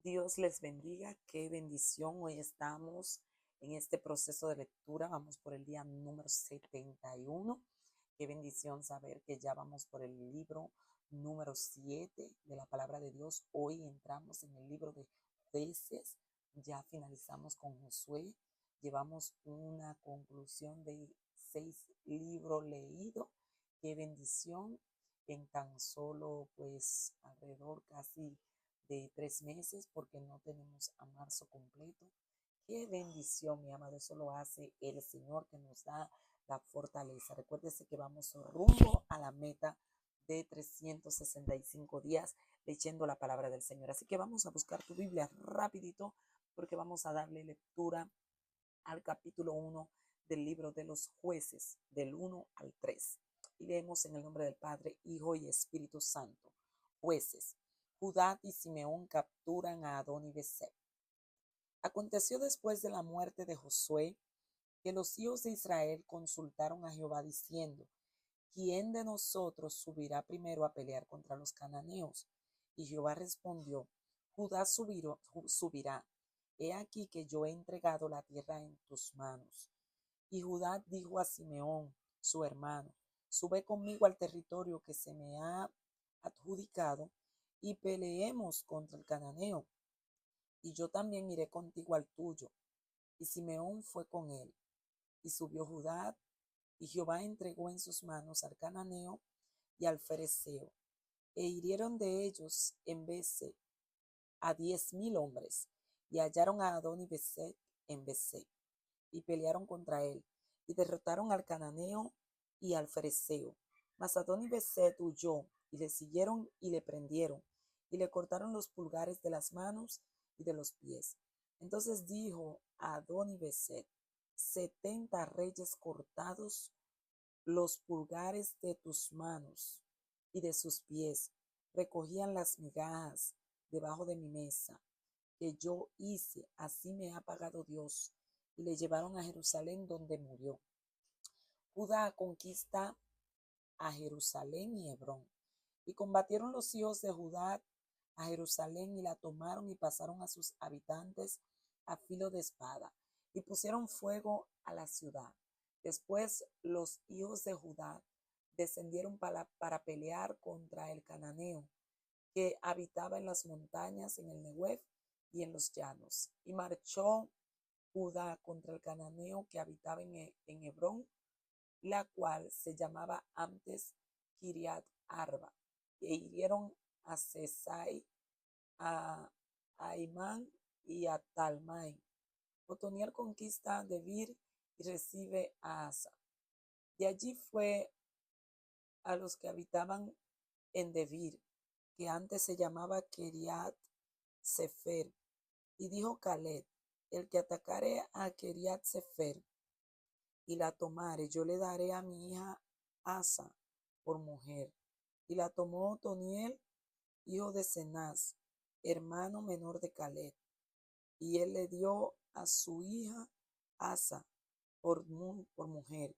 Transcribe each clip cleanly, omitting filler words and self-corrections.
Dios les bendiga, qué bendición. Hoy estamos en este proceso de lectura, vamos por el día número 71. Qué bendición saber que ya vamos por el libro número 7 de la palabra de Dios. Hoy entramos en el libro de Jueces, ya finalizamos con Josué, llevamos una conclusión de 6 libros leídos. Qué bendición en tan solo pues alrededor casi de 3 meses, porque no tenemos a marzo completo. Qué bendición, mi amado, eso lo hace el Señor, que nos da la fortaleza. Recuérdese que vamos rumbo a la meta de 365 días leyendo la palabra del Señor. Así que vamos a buscar tu Biblia rapidito, porque vamos a darle lectura al capítulo 1 del libro de los Jueces, del 1 al 3. Y leemos en el nombre del Padre, Hijo y Espíritu Santo. Jueces. Judá y Simeón capturan a Adón y Besek. Aconteció después de la muerte de Josué que los hijos de Israel consultaron a Jehová diciendo: ¿quién de nosotros subirá primero a pelear contra los cananeos? Y Jehová respondió: Judá subirá. He aquí que yo he entregado la tierra en tus manos. Y Judá dijo a Simeón, su hermano: sube conmigo al territorio que se me ha adjudicado y peleemos contra el cananeo, y yo también iré contigo al tuyo. Y Simeón fue con él, y subió Judá, y Jehová entregó en sus manos al cananeo y al fereceo, e hirieron de ellos en Besek a 10,000 hombres, y hallaron a Adón y Besek en Besek, y pelearon contra él, y derrotaron al cananeo y al fereceo. Mas Adón y Besek huyó, y le siguieron y le prendieron, y le cortaron los pulgares de las manos y de los pies. Entonces dijo a Adón y Besek: 70 reyes cortados los pulgares de tus manos y de sus pies recogían las migajas debajo de mi mesa que yo hice, así me ha pagado Dios. Y le llevaron a Jerusalén, donde murió. Judá conquista a Jerusalén y Hebrón. Y combatieron los hijos de Judá a Jerusalén y la tomaron, y pasaron a sus habitantes a filo de espada y pusieron fuego a la ciudad. Después los hijos de Judá descendieron para pelear contra el cananeo que habitaba en las montañas, en el Negev y en los llanos. Y marchó Judá contra el cananeo que habitaba en Hebrón, la cual se llamaba antes Kiriat Arba, e hirieron a Sesai, a Aimán y a Talmai. Otoniel conquista a Debir y recibe a Asa. De allí fue a los que habitaban en Debir, que antes se llamaba Kiriat Sefer, y dijo Caleb: el que atacare a Kiriat Sefer y la tomare, yo le daré a mi hija Asa por mujer. Y la tomó Otoniel, hijo de Cenaz, hermano menor de Caleb, y él le dio a su hija Asa por mujer.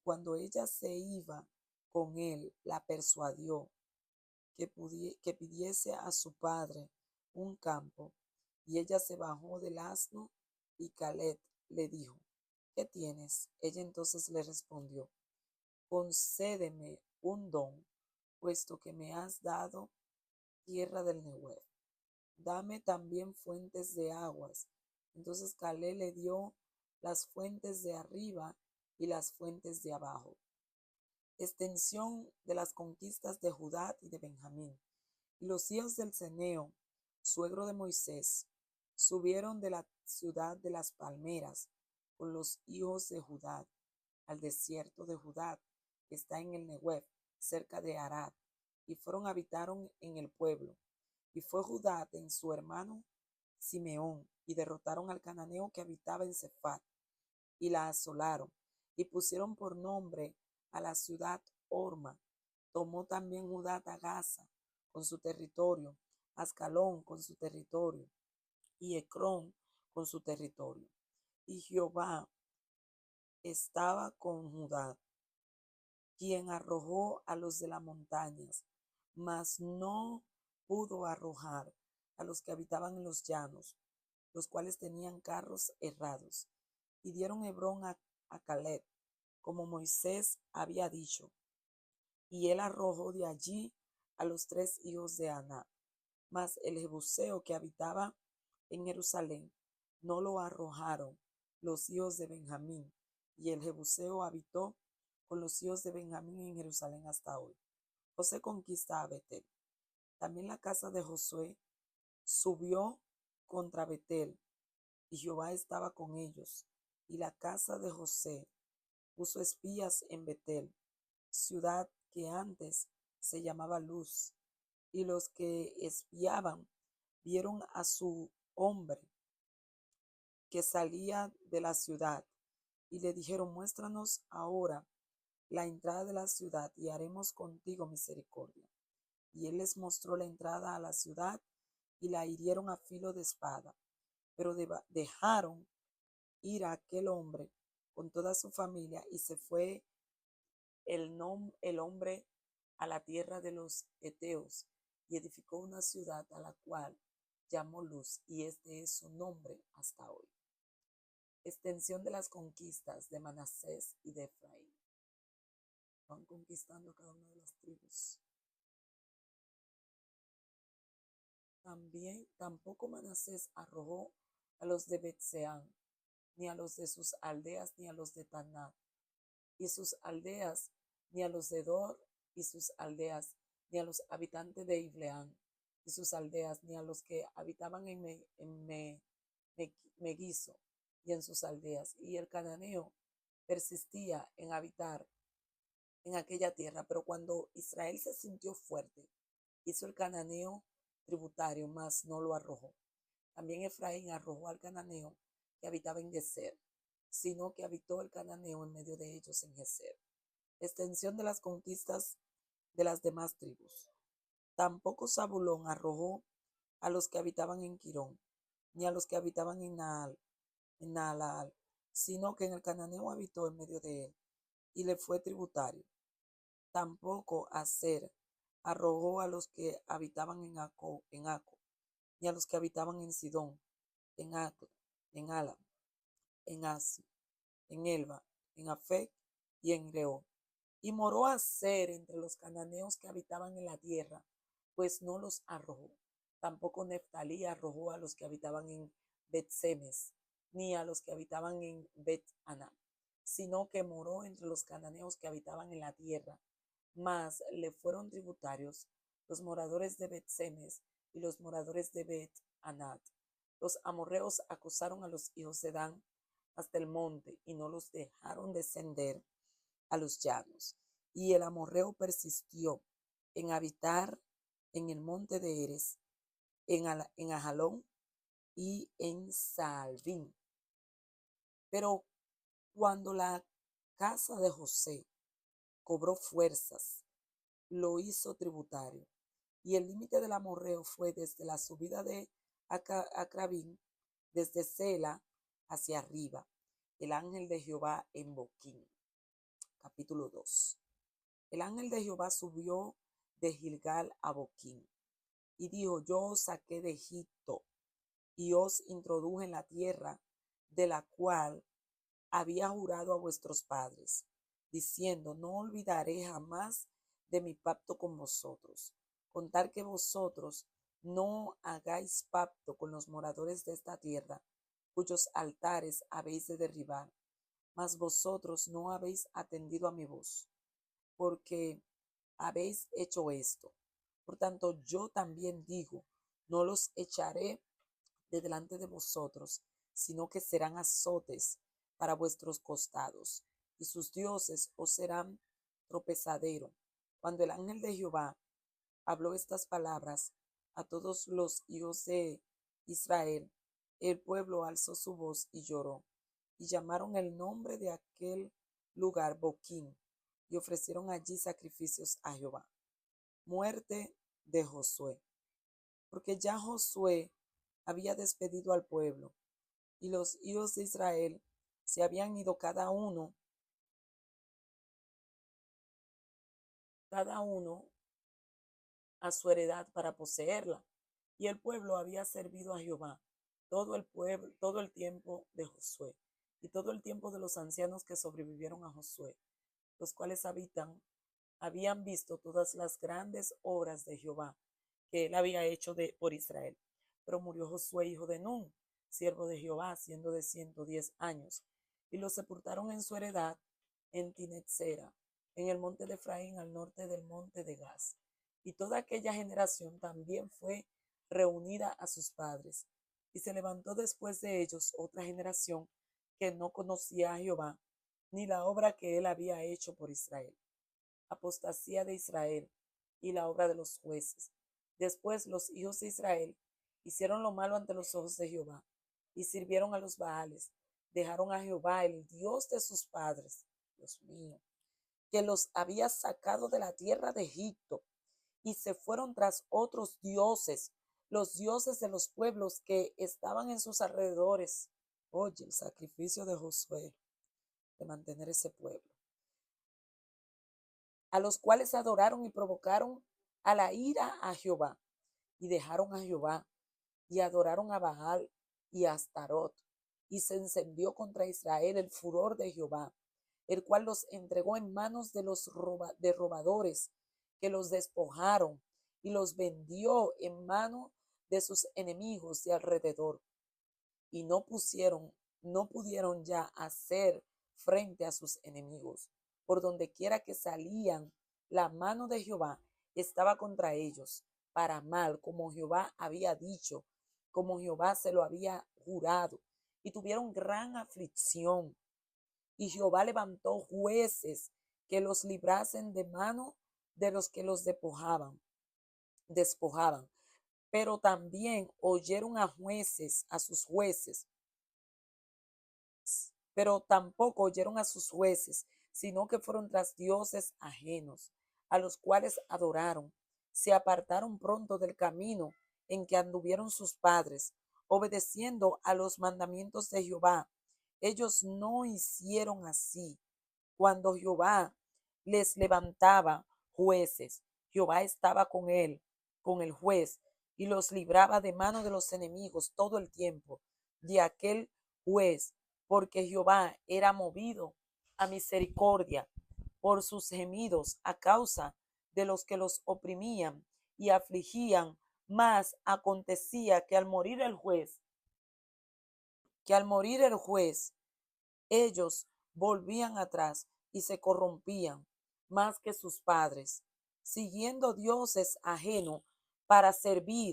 Cuando ella se iba con él, la persuadió que pidiese a su padre un campo, y ella se bajó del asno, y Caleb le dijo: ¿qué tienes? Ella entonces le respondió: concédeme un don, puesto que me has dado tierra del Negev. Dame también fuentes de aguas. Entonces Caleb le dio las fuentes de arriba y las fuentes de abajo. Extensión de las conquistas de Judá y de Benjamín. Y los hijos del Ceneo, suegro de Moisés, subieron de la ciudad de las palmeras con los hijos de Judá al desierto de Judá, que está en el Negev, cerca de Arad, y habitaron en el pueblo. Y fue Judá en su hermano Simeón, y derrotaron al cananeo que habitaba en Cefat, y la asolaron, y pusieron por nombre a la ciudad Orma. Tomó también Judá a Gaza con su territorio, Ascalón con su territorio, y Ecrón con su territorio. Y Jehová estaba con Judá, quien arrojó a los de las montañas, mas no pudo arrojar a los que habitaban en los llanos, los cuales tenían carros herrados, y dieron Hebrón a Caleb, como Moisés había dicho, y él arrojó de allí a los 3 hijos de Aná. Mas el jebuseo que habitaba en Jerusalén no lo arrojaron los hijos de Benjamín, y el jebuseo habitó con los hijos de Benjamín en Jerusalén hasta hoy. José conquista a Betel. También la casa de Josué subió contra Betel, y Jehová estaba con ellos. Y la casa de José puso espías en Betel, ciudad que antes se llamaba Luz, y los que espiaban vieron a su hombre que salía de la ciudad, y le dijeron: muéstranos ahora la entrada de la ciudad, y haremos contigo misericordia. Y él les mostró la entrada a la ciudad, y la hirieron a filo de espada, pero dejaron ir a aquel hombre con toda su familia, y se fue el hombre a la tierra de los Eteos, y edificó una ciudad a la cual llamó Luz, y este es su nombre hasta hoy. Extensión de las conquistas de Manasés y de Efraín. Van conquistando cada una de las tribus. Tampoco Manasés arrojó a los de Betseán, ni a los de sus aldeas, ni a los de Tanat y sus aldeas, ni a los de Dor y sus aldeas, ni a los habitantes de Ibleán y sus aldeas, ni a los que habitaban en Megizo y en sus aldeas. Y el cananeo persistía en habitar en aquella tierra, pero cuando Israel se sintió fuerte, hizo el cananeo tributario, mas no lo arrojó. También Efraín arrojó al cananeo que habitaba en Geser, sino que habitó el cananeo en medio de ellos en Geser. Extensión de las conquistas de las demás tribus. Tampoco Zabulón arrojó a los que habitaban en Quirón, ni a los que habitaban en Naalal, sino que en el cananeo habitó en medio de él, y le fue tributario. Tampoco Aser arrojó a los que habitaban en Aco, ni a los que habitaban en Sidón, en Acre, en Alam, en Asi, en Elba, en Afec y en Reó. Y moró Aser entre los cananeos que habitaban en la tierra, pues no los arrojó. Tampoco Neftalí arrojó a los que habitaban en Bet-Semes, ni a los que habitaban en Bet-Anam, sino que moró entre los cananeos que habitaban en la tierra. Mas le fueron tributarios los moradores de Bet-Semes y los moradores de Bet-Anat. Los amorreos acosaron a los hijos de Dan hasta el monte, y no los dejaron descender a los llanos. Y el amorreo persistió en habitar en el monte de Eres, en Ajalón y en Saalbín. Pero cuando la casa de José cobró fuerzas, lo hizo tributario. Y el límite del amorreo fue desde la subida de Acrabín, desde Sela hacia arriba. El ángel de Jehová en Boquín. Capítulo 2. El ángel de Jehová subió de Gilgal a Boquín y dijo: yo os saqué de Egipto y os introduje en la tierra de la cual había jurado a vuestros padres, diciendo: no olvidaré jamás de mi pacto con vosotros, con tal que vosotros no hagáis pacto con los moradores de esta tierra, cuyos altares habéis de derribar. Mas vosotros no habéis atendido a mi voz, porque habéis hecho esto. Por tanto, yo también digo: no los echaré de delante de vosotros, sino que serán azotes para vuestros costados, y sus dioses os serán tropezadero. Cuando el ángel de Jehová habló estas palabras a todos los hijos de Israel, el pueblo alzó su voz y lloró, y llamaron el nombre de aquel lugar Boquín, y ofrecieron allí sacrificios a Jehová. Muerte de Josué. Porque ya Josué había despedido al pueblo, y los hijos de Israel se habían ido cada uno a su heredad para poseerla. Y el pueblo había servido a Jehová todo el pueblo, todo el tiempo de Josué y todo el tiempo de los ancianos que sobrevivieron a Josué, los cuales habían visto todas las grandes obras de Jehová que él había hecho por Israel. Pero murió Josué, hijo de Nun, siervo de Jehová, siendo de 110 años, y lo sepultaron en su heredad en Tinetzera, en el monte de Efraín, al norte del monte de Gaz. Y toda aquella generación también fue reunida a sus padres. Y se levantó después de ellos otra generación que no conocía a Jehová, ni la obra que él había hecho por Israel. Apostasía de Israel y la obra de los jueces. Después los hijos de Israel hicieron lo malo ante los ojos de Jehová y sirvieron a los Baales. Dejaron a Jehová, el Dios de sus padres, Dios mío, que los había sacado de la tierra de Egipto, y se fueron tras otros dioses, los dioses de los pueblos que estaban en sus alrededores. Oye, el sacrificio de Josué de mantener ese pueblo, a los cuales adoraron y provocaron a la ira a Jehová, y dejaron a Jehová, y adoraron a Baal y a Astarot, y se encendió contra Israel el furor de Jehová, el cual los entregó en manos de los robadores, que los despojaron, y los vendió en mano de sus enemigos de alrededor, y no pudieron ya hacer frente a sus enemigos. Por donde quiera que salían, la mano de Jehová estaba contra ellos, para mal, como Jehová había dicho, como Jehová se lo había jurado, y tuvieron gran aflicción. Y Jehová levantó jueces que los librasen de mano de los que los despojaban. Pero también oyeron a sus jueces, pero tampoco oyeron a sus jueces, sino que fueron tras dioses ajenos, a los cuales adoraron. Se apartaron pronto del camino en que anduvieron sus padres, obedeciendo a los mandamientos de Jehová. Ellos no hicieron así. Cuando Jehová les levantaba jueces, Jehová estaba con él, con el juez, y los libraba de mano de los enemigos todo el tiempo de aquel juez, porque Jehová era movido a misericordia por sus gemidos a causa de los que los oprimían y afligían. Mas acontecía que al morir el juez, ellos volvían atrás y se corrompían más que sus padres, siguiendo dioses ajenos para servirles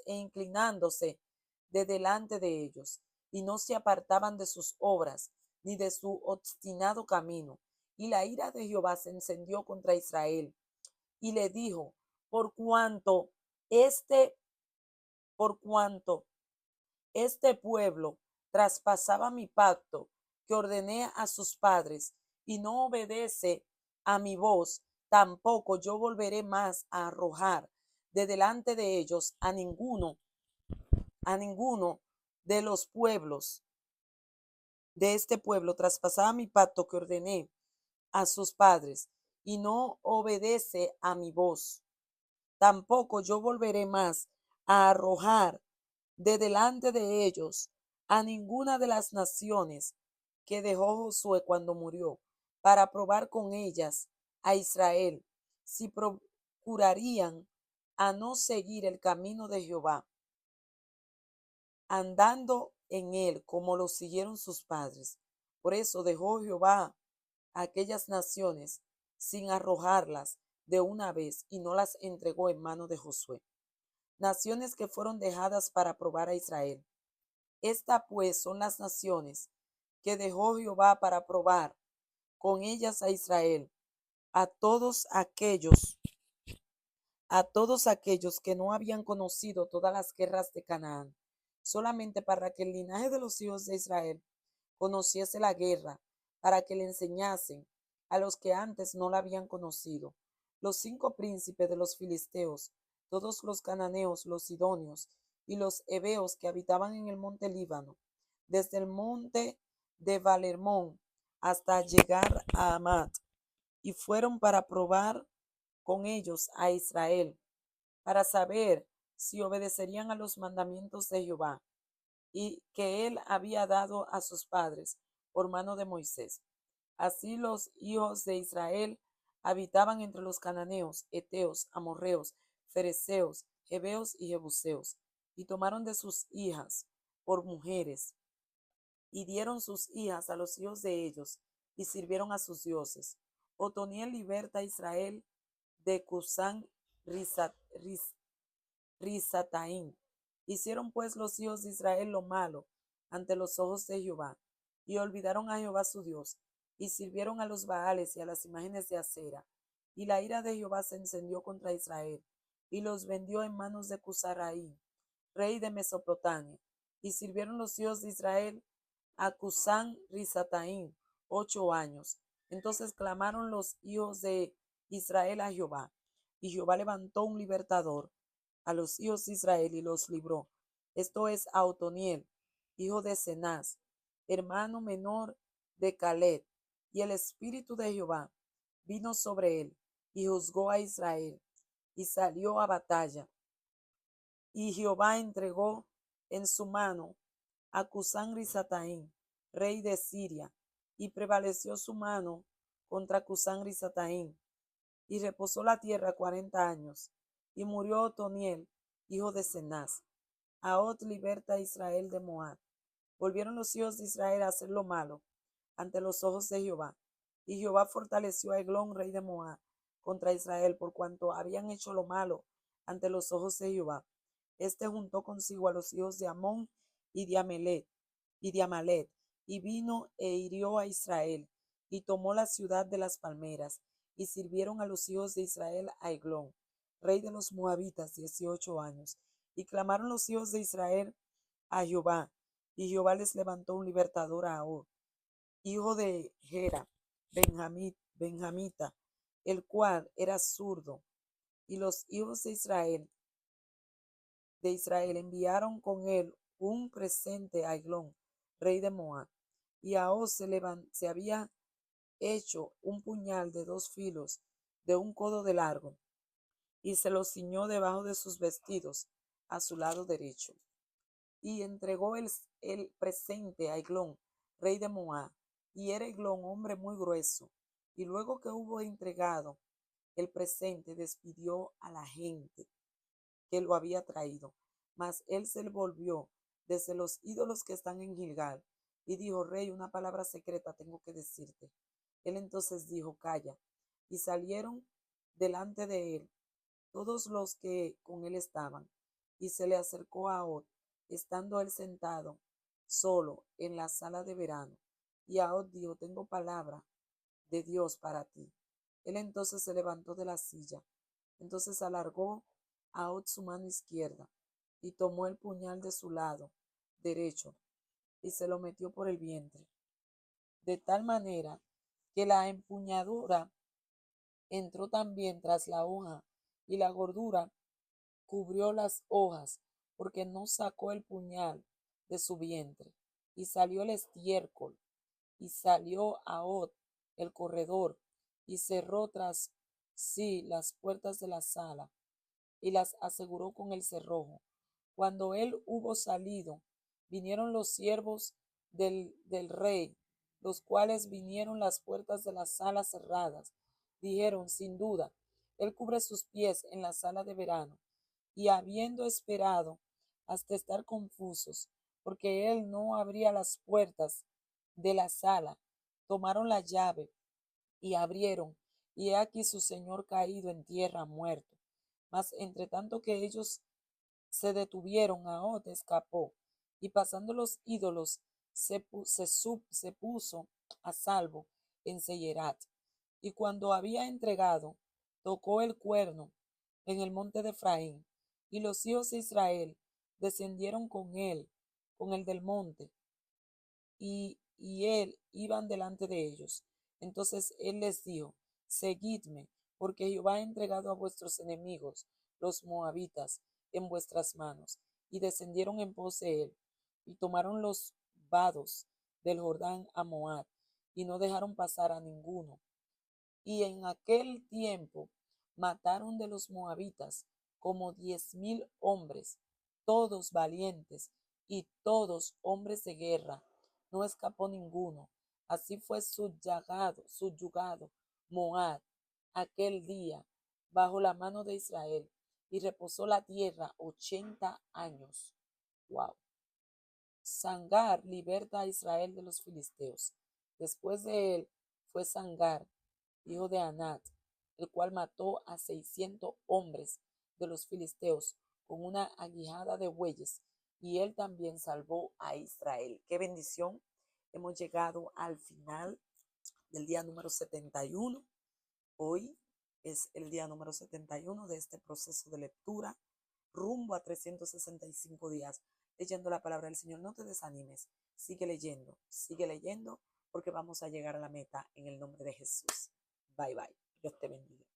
e inclinándose de delante de ellos, y no se apartaban de sus obras ni de su obstinado camino. Y la ira de Jehová se encendió contra Israel, y le dijo: por cuanto este, por cuanto este pueblo traspasaba mi pacto que ordené a sus padres y no obedece a mi voz, tampoco yo volveré más a arrojar de delante de ellos a ninguno de los pueblos de este pueblo. Traspasaba mi pacto que ordené a sus padres y no obedece a mi voz, tampoco yo volveré más a arrojar de delante de ellos a ninguna de las naciones que dejó Josué cuando murió, para probar con ellas a Israel, si procurarían a no seguir el camino de Jehová, andando en él como lo siguieron sus padres. Por eso dejó Jehová a aquellas naciones sin arrojarlas de una vez, y no las entregó en mano de Josué. Naciones que fueron dejadas para probar a Israel. Estas pues son las naciones que dejó Jehová para probar con ellas a Israel, a todos aquellos, a todos aquellos que no habían conocido todas las guerras de Canaán, solamente para que el linaje de los hijos de Israel conociese la guerra, para que le enseñasen a los que antes no la habían conocido. Los 5 príncipes de los filisteos, todos los cananeos, los sidonios y los heveos que habitaban en el monte Líbano, desde el monte de Valermón hasta llegar a Amat, y fueron para probar con ellos a Israel, para saber si obedecerían a los mandamientos de Jehová, y que él había dado a sus padres por mano de Moisés. Así los hijos de Israel habitaban entre los cananeos, heteos, amorreos, fereceos, heveos y jebuseos, y tomaron de sus hijas por mujeres, y dieron sus hijas a los hijos de ellos, y sirvieron a sus dioses. Otoniel liberta a Israel de Cusán Risataim. Hicieron pues los hijos de Israel lo malo ante los ojos de Jehová, y olvidaron a Jehová su Dios, y sirvieron a los Baales y a las imágenes de acera. Y la ira de Jehová se encendió contra Israel, y los vendió en manos de Cusaraí, rey de Mesopotamia. Y sirvieron los hijos de Israel a Cusán Risataim 8 años. Entonces clamaron los hijos de Israel a Jehová, y Jehová levantó un libertador a los hijos de Israel y los libró. Esto es a Otoniel, hijo de Cenaz, hermano menor de Caleb. Y el espíritu de Jehová vino sobre él, y juzgó a Israel, y salió a batalla. Y Jehová entregó en su mano a Cusán Risataim, rey de Siria, y prevaleció su mano contra Cusán Risataim, y reposó la tierra 40 años, y murió Otoniel, hijo de Cenaz. Ahot liberta a Israel de Moab. Volvieron los hijos de Israel a hacer lo malo ante los ojos de Jehová, y Jehová fortaleció a Eglón, rey de Moab, contra Israel, por cuanto habían hecho lo malo ante los ojos de Jehová. Este juntó consigo a los hijos de Amón y de Amalet, y vino e hirió a Israel, y tomó la ciudad de las palmeras, y sirvieron a los hijos de Israel a Eglón, rey de los moabitas, 18 años. Y clamaron los hijos de Israel a Jehová, y Jehová les levantó un libertador a Ahod, hijo de Gera, benjamita, el cual era zurdo. Y los hijos de Israel enviaron con él un presente a Eglón, rey de Moab. Y Ahod se había hecho un puñal de 2 filos, de un codo de largo, y se lo ciñó debajo de sus vestidos, a su lado derecho. Y entregó el presente a Eglón, rey de Moab. Y era Eglón hombre muy grueso. Y luego que hubo entregado el presente, despidió a la gente que lo había traído. Mas él se volvió desde los ídolos que están en Gilgal, y dijo: Rey, una palabra secreta tengo que decirte. Él entonces dijo: Calla. Y salieron delante de él todos los que con él estaban, y se le acercó a Ahod, estando él sentado solo en la sala de verano. Y Ahod dijo: Tengo palabra de Dios para ti. Él entonces se levantó de la silla. Entonces alargó Ahod su mano izquierda, y tomó el puñal de su lado derecho, y se lo metió por el vientre, de tal manera que la empuñadura entró también tras la hoja, y la gordura cubrió las hojas, porque no sacó el puñal de su vientre. Y salió el estiércol, y salió Ahod el corredor, y cerró tras sí las puertas de la sala, y las aseguró con el cerrojo. Cuando él hubo salido, vinieron los siervos del rey, los cuales vinieron las puertas de la sala cerradas. Dijeron: Sin duda, él cubre sus pies en la sala de verano. Y habiendo esperado hasta estar confusos, porque él no abría las puertas de la sala, tomaron la llave y abrieron, y he aquí su señor caído en tierra, muerto. Mas entre tanto que ellos se detuvieron, Ahod escapó, y pasando los ídolos se puso a salvo en Seyerat. Y cuando había entregado, tocó el cuerno en el monte de Efraín, y los hijos de Israel descendieron con él, con el del monte, y él iban delante de ellos. Entonces él les dijo: Seguidme, porque Jehová ha entregado a vuestros enemigos, los moabitas, en vuestras manos. Y descendieron en pos de él, y tomaron los vados del Jordán a Moab, y no dejaron pasar a ninguno. Y en aquel tiempo mataron de los moabitas como 10.000 hombres, todos valientes y todos hombres de guerra. No escapó ninguno. Así fue subyugado Moab aquel día bajo la mano de Israel, y reposó la tierra 80 años. Wow. Sangar liberta a Israel de los filisteos. Después de él fue Sangar, hijo de Anat, el cual mató a 600 hombres de los filisteos con una aguijada de bueyes, y él también salvó a Israel. Qué bendición. Hemos llegado al final del día número 71. Hoy es el día número 71 de este proceso de lectura, rumbo a 365 días leyendo la palabra del Señor. No te desanimes, sigue leyendo, porque vamos a llegar a la meta en el nombre de Jesús. Bye bye. Dios te bendiga.